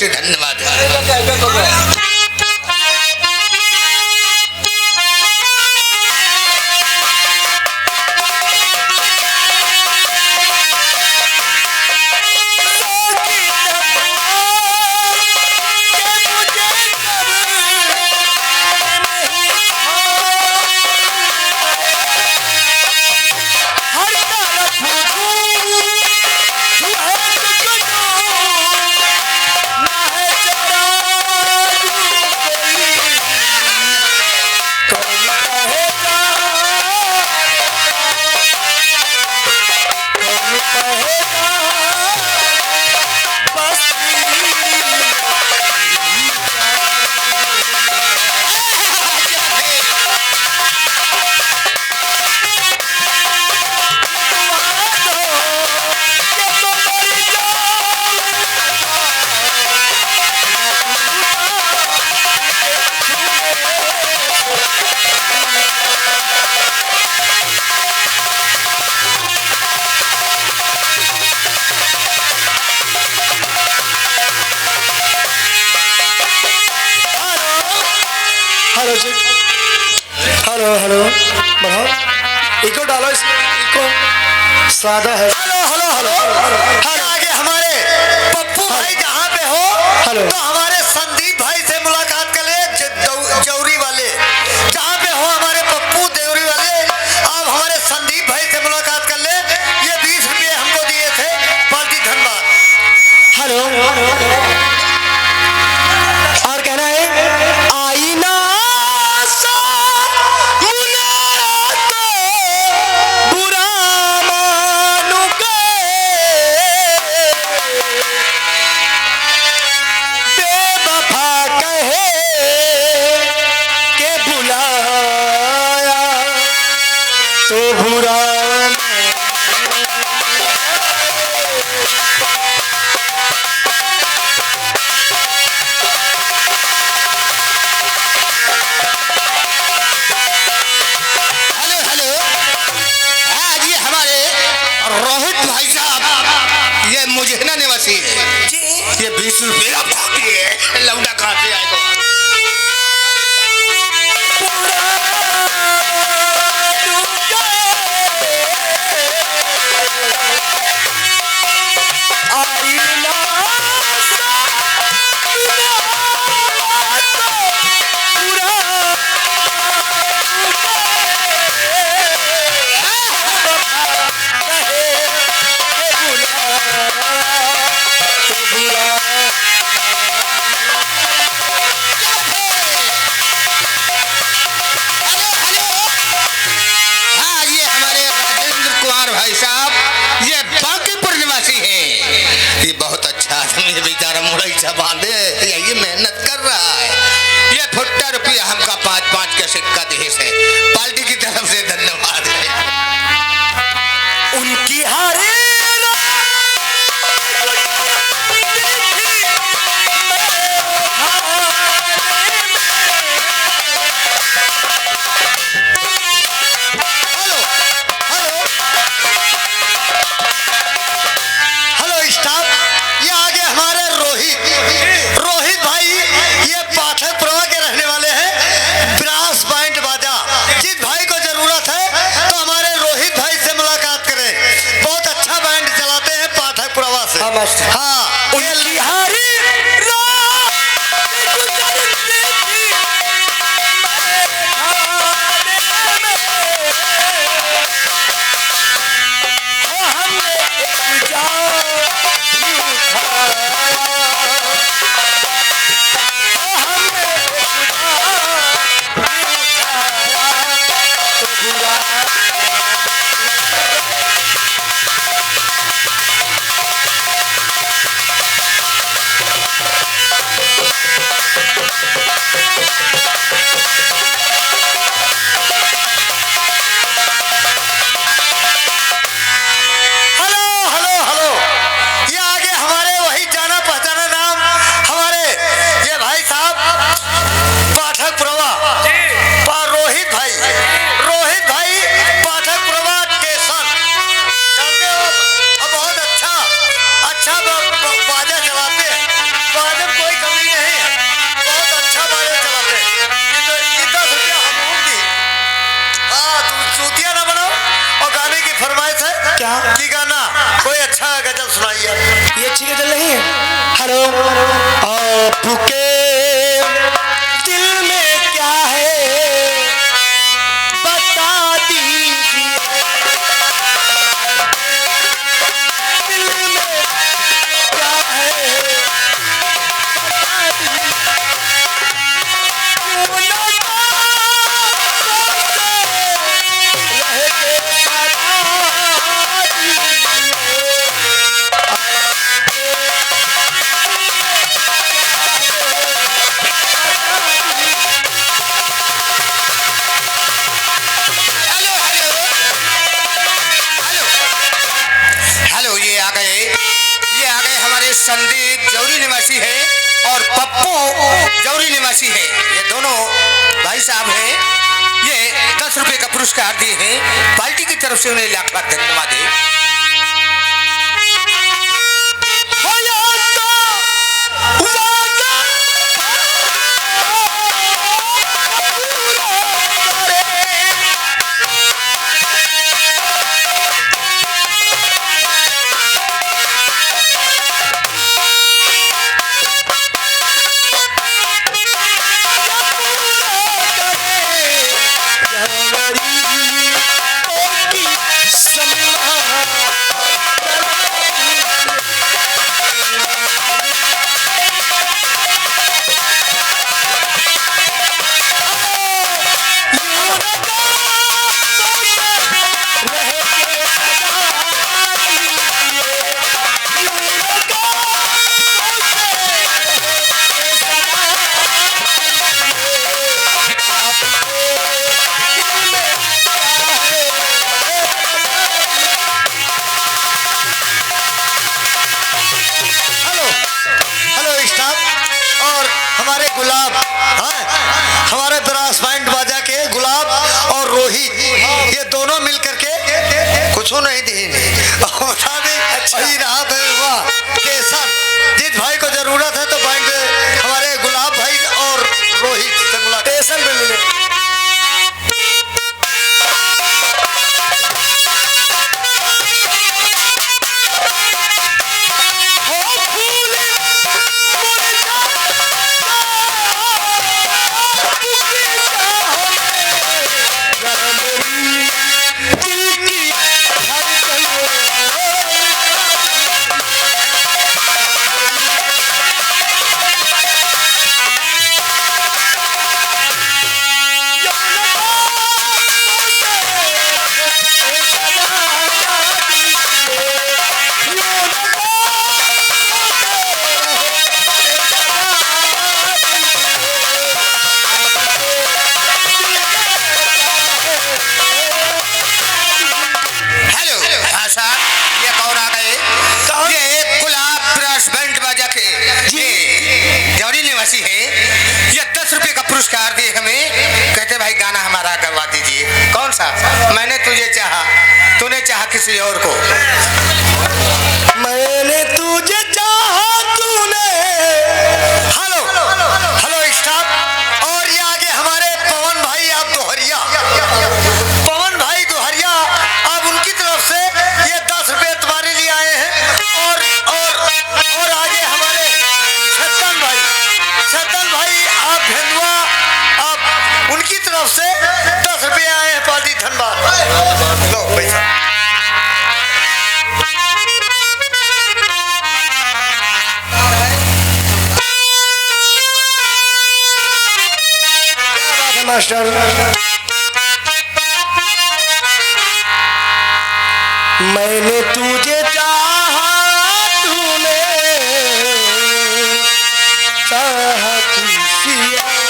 से धन्यवाद। हेलो जी, हेलो हेलो, बढ़ाओ, इको डालो, इसमें इको सादा है। Hello hello hello hello. आगे हमारे पप्पू भाई जहाँ पे हो, हेलो, तो हमारे संदीप भाई से मुलाकात कर ले, जौरी वाले जहाँ पे हो, हमारे पप्पू देवरी वाले, आप हमारे संदीप भाई से मुलाकात कर ले। ये 20 रुपये हमको दिए थे, पार्टी धन्यवाद। हेलो, और कहना है आईना मुझे निवासी ये 20 रुपये लौटा कहाँ से आएगा? भाई साहब ये बांकीपुर निवासी हैं। ये बहुत अच्छा आदमी बेचारा मुरैसा बांधे यही मेहनत कर रहा है। ये फुट्टा रुपया हमका 5-5 का सिक्का दे से पार्टी की तरफ से धन्यवाद है। उनकी हारे हाँ, उनकी हारी हेलो आपके दिल में क्या है बता दीजिए, दिल में क्या है बता हेलो हेलो हेलो हेलो, ये आ गए हमारे संदीप जौरी निवासी है और पप्पू जौरी निवासी है। ये दोनों भाई साहब हैं। ये 10 रुपए का पुरस्कार दिए हैं। पार्टी की तरफ से उन्हें लाख लाख धन्यवाद है। हमारे गुलाब, हाँ, हमारे ब्रास बैंड बाजा के गुलाब और रोहित, ये दोनों मिल करके कुछ नहीं दी बता दें। अच्छा केसर, जिस भाई को जरूरत है तो बैंड हमारे गुलाब भाई और रोहित से मुलाकात स्टेशन पे मिले। है। ये 10 रुपए का पुरस्कार दिए हमें, कहते भाई गाना हमारा गवा दीजिए। कौन सा? मैंने तुझे चाहा, तूने चाहा किसी और को। मैंने तुझे चाहा, तूने। Hello hello staff. और ये आगे हमारे पवन भाई आप दोहरिया, पवन भाई दोहरिया, आप उनकी तरफ से ये 10 रुपए तुम्हारे लिए आए हैं। और आगे हमारे छतन भाई आप भेंदुआ, आप उनकी तरफ से 10 रुपए आए हैं। पार्टी धनबाद लो पैसा। मास्टर मैंने तुझे चाहा, तूने चाहा किसी और।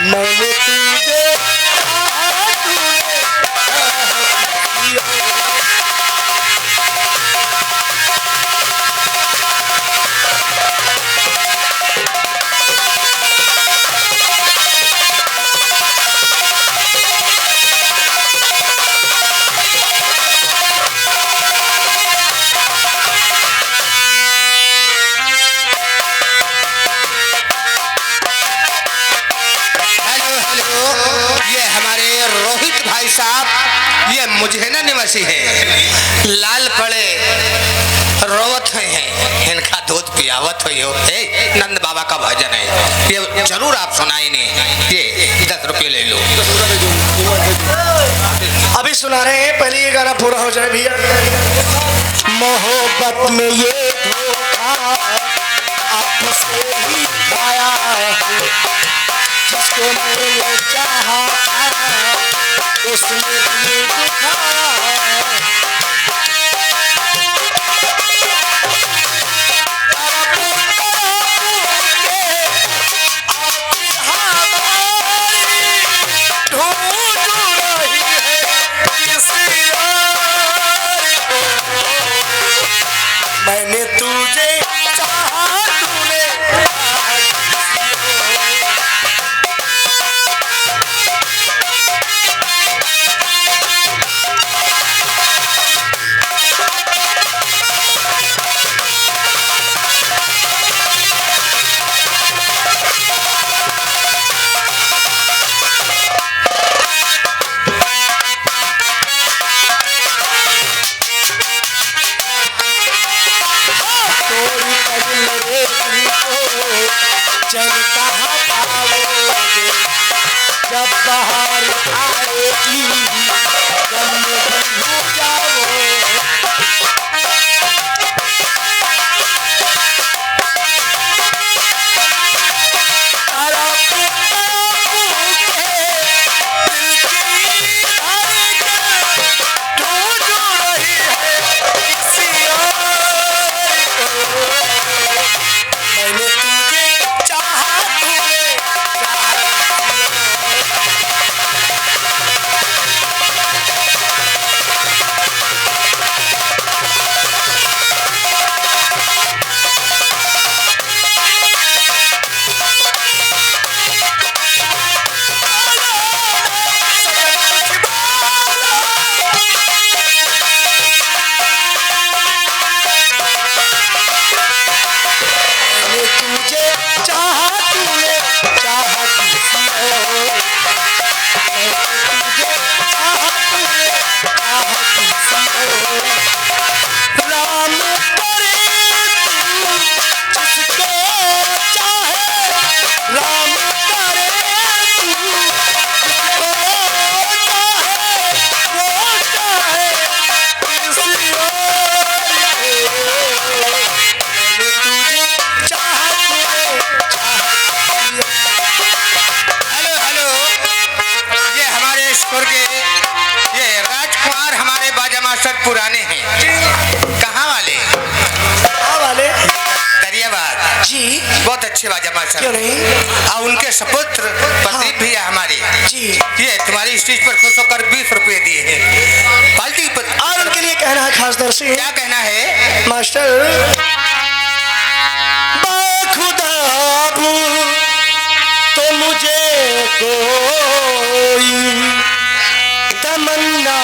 मैंने तुझे चाहा, तूने चाहा किसी और। साहब ये मुझे ना निवासी है लाल पड़े रोवत हुए हैं इनका दूध पियावत हुई हो। नंद बाबा का भजन है ये जरूर आप सुनाई नहीं। ये 10 रुपये ले लो। अभी सुना रहे हैं, पहले ये गाना पूरा हो जाए भैया। मोहब्बत में ये धोखा आपसे ही पाया हूँ, जिसको मैंने चाहा उसने दिल दिखाया। मैंने तुझे चाहा तूने चल कहाँ पाओगे जब बाहर आएगी गम में डूब जाओगे। पुराने हैं कहाँ वाले? कहाँ वाले? दरियाबाद जी। बहुत अच्छे बाजा मास्टर। क्यों नहीं? और उनके सपुत्र प्रदीप भैया हमारे जी ये तुम्हारी स्टेज पर खुश होकर 20 रुपये दिए हैं पार्टी पर। और उनके लिए कहना है खास तौर से, क्या कहना है मास्टर? बाखुदा तो मुझे कोई तमन्ना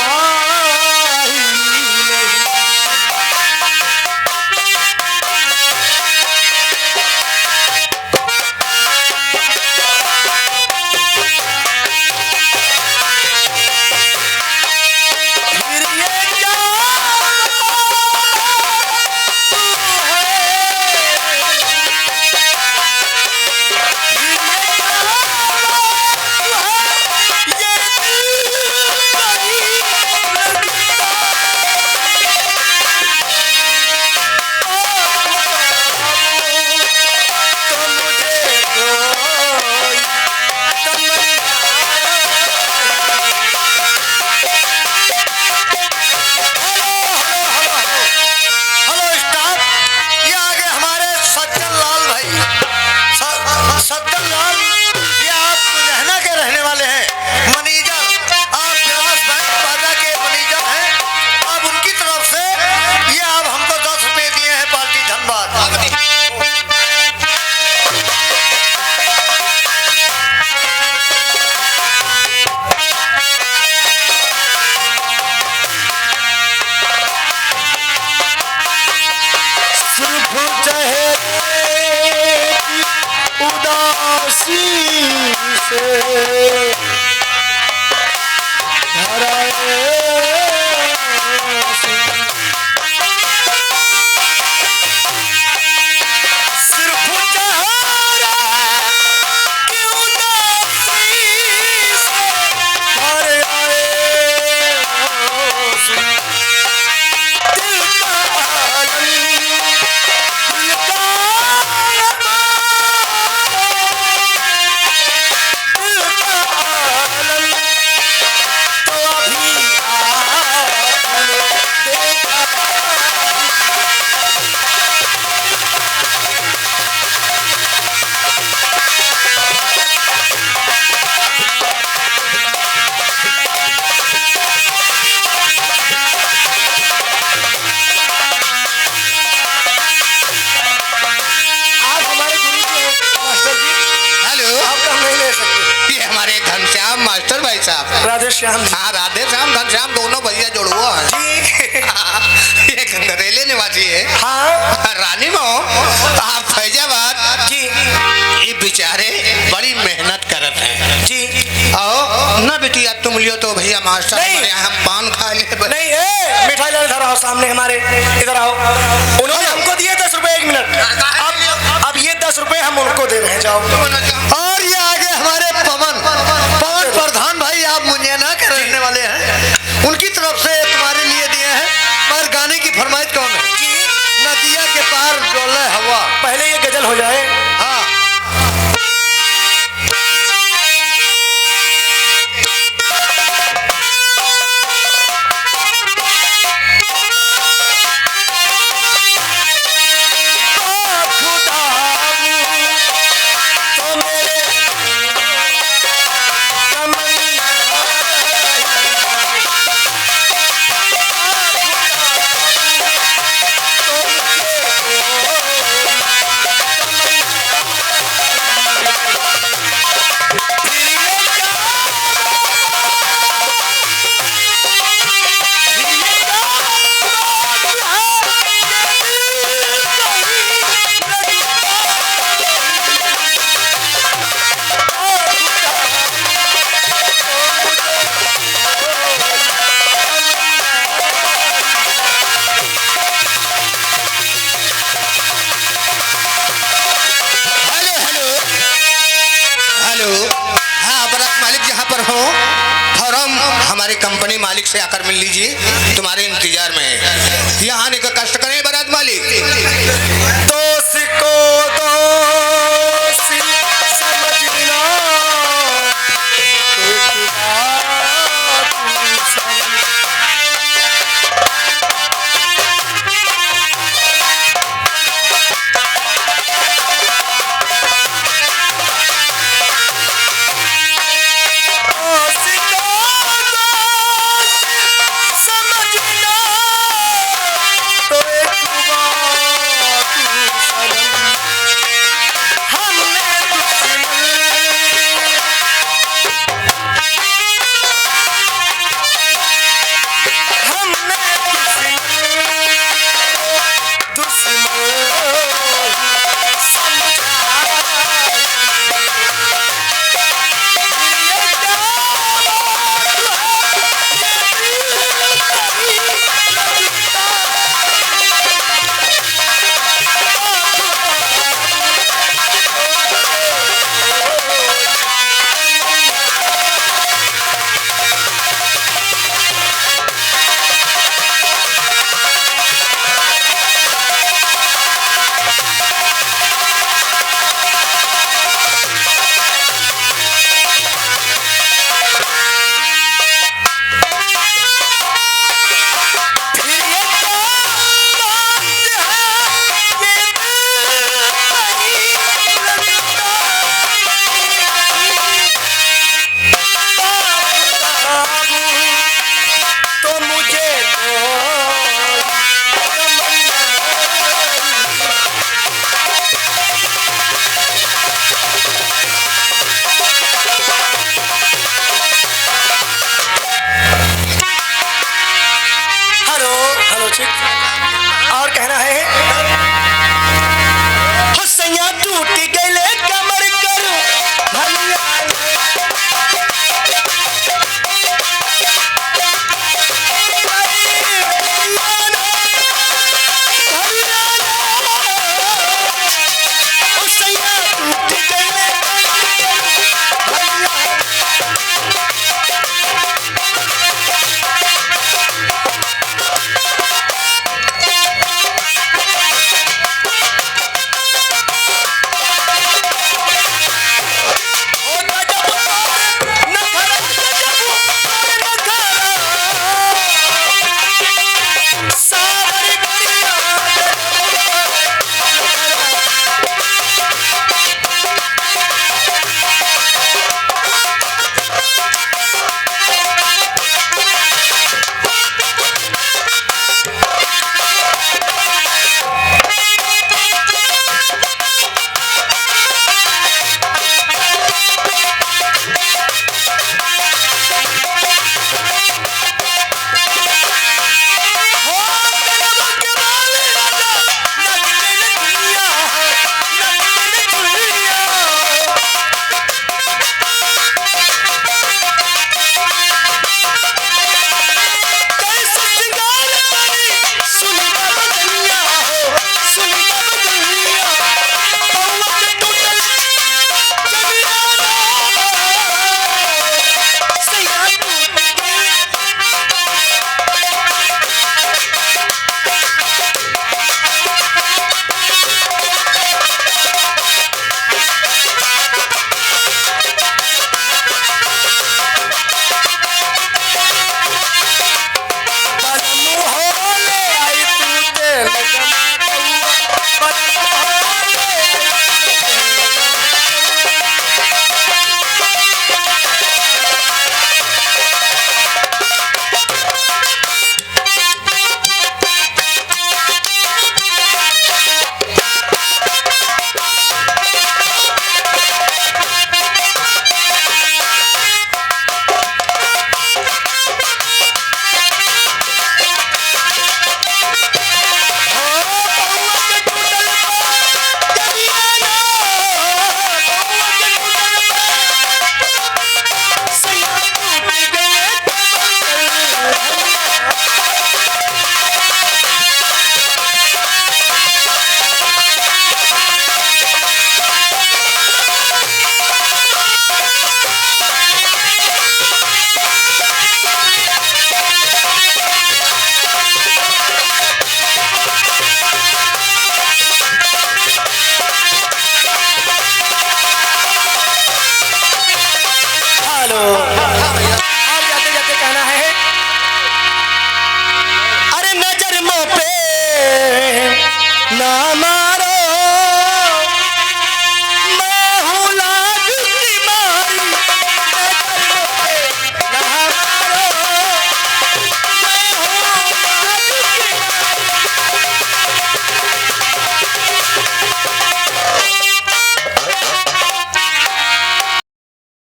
उदासी से हमारे घनश्याम मास्टर भाई साहब। राधे श्याम जी। हाँ, राधे श्याम घनश्याम दोनों भैया जुड़वा है। जी। ये गंगरेले निवासी है। हाँ रानी मोह आप फैजाबाद जी ये बेचारे बड़ी मेहनत करत हैं जी। आओ ना बेटिया, तुम लियो तो भैया मास्टर नहीं। हमारे यहाँ हम पान खा ले। नहीं मिठाई लाल इधर आओ, सामने हमारे इधर आओ। उन्होंने हमको दिए 10 रुपए, 1 मिनट। अब ये 10 रुपए हम उनको दे रहे हैं, जाओ। और ये आगे हमारे पवन प्रधान भाई, आप मुझे ना करने वाले हैं, उनकी तरफ से तुम्हारे लिए दिए हैं। पर गाने की फरमाइश कौन है? नदिया के पार डोले हवा। पहले ये गजल हो जाए। हाँ, हमारे कंपनी मालिक से आकर मिल लीजिए, तुम्हारे इंतजार में है। यहाँ आने का कष्ट करें बारात मालिक।